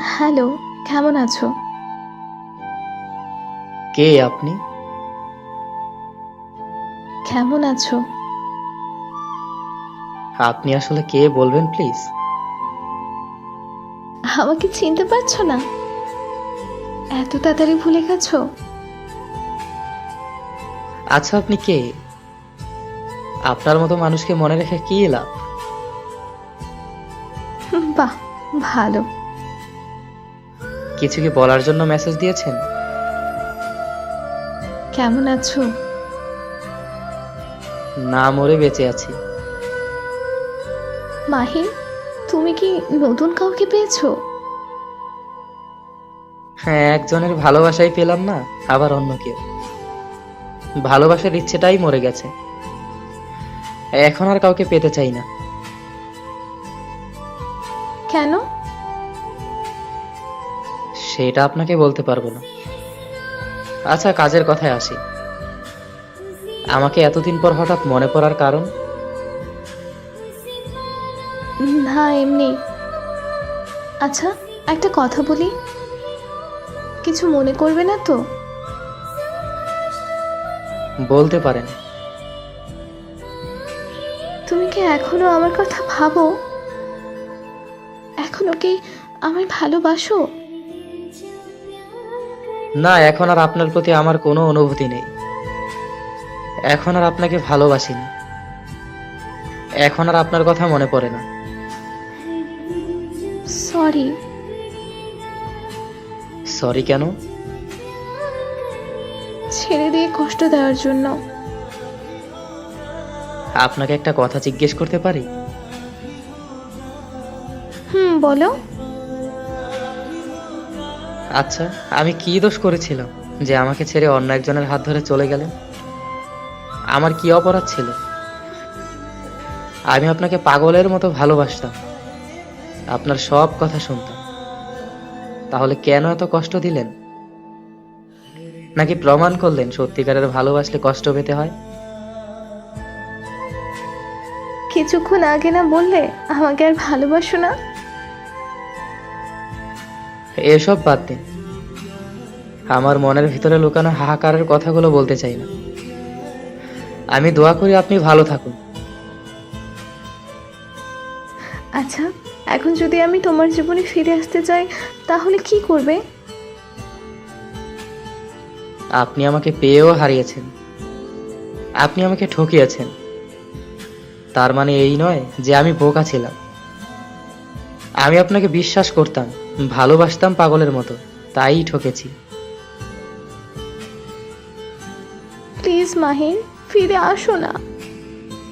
Hello, কেমন আছো? কে আপনি? কেমন আছো? আপনি আসলে কে বলবেন প্লিজ? আমাকে চিনতে পারছো না? এত তাড়াতাড়ি ভুলে গেছো? আচ্ছা, আপনি কে? আপনার মতো মানুষকে মনে রেখে কি লাভ? বাহ, ভালো। কিছু কি বলার জন্য মেসেজ দিয়েছেন? কেমন আছো? না মরে বেঁচে আছি। মাহিন, তুমি কি নতুন কাউকে পেয়েছো? হ্যাঁ, একজনের ভালোবাসাই পেলাম না, আবার অন্য কেউ। ভালোবাসার ইচ্ছেটাই মরে গেছে। এখন আর কাউকে পেতে চাই না। কেন? সেটা আপনাকে বলতে পারবো না। আচ্ছা, কাজের কথায় আসি। আমাকে এতদিন পর হঠাৎ মনে পড়ার কারণ? না, এমনি। আচ্ছা, একটা কথা বলি, কিছু মনে করবে না তো? বলতে পারেন। তুমি কি এখনো আমার কথা ভাবো? এখনো কি আমায় ভালোবাসো? না, এখন আর আপনার প্রতি আমার কোনো অনুভূতি নেই। এখন আর আপনাকে ভালোবাসি না। এখন আর আপনার কথা মনে পড়ে না। সরি। সরি কেন? ছেড়ে দিয়ে কষ্ট দেওয়ার জন্য। আপনাকে একটা কথা জিজ্ঞেস করতে পারি? বলো। আচ্ছা, আমি কি দোষ করেছিলাম যে আমাকে ছেড়ে অন্য একজনের হাত ধরে চলে গেলেন? আমার কি অপরাধ ছিল? আমি আপনাকে পাগলের মতো ভালোবাসতাম, আপনার সব কথা শুনতাম। তাহলে কেন এত কষ্ট দিলেন? নাকি প্রমাণ করলেন সত্যিকারের ভালোবাসলে কষ্ট পেতে হয়? কিছুক্ষণ আগে না বললে আমাকে আর ভালোবাসো না? এসব বাদ দিন। আমার মনের ভিতরে লুকানো হাহাকারের কথাগুলো বলতে চাই না। আমি দোয়া করি আপনি ভালো থাকুন। আচ্ছা, এখন যদি আমি তোমার জীবনে ফিরে আসতে চাই তাহলে কি করবে? আপনি আমাকে পেয়েও হারিয়েছেন। আপনি আমাকে ঠকিয়েছেন। তার মানে এই নয় যে আমি বোকা ছিলাম। আমি আপনাকে বিশ্বাস করতাম, ভালোবাসতাম পাগলের মতো, তাই ঠকেছি। প্লিজ মাহিন, ফিরে আসো না।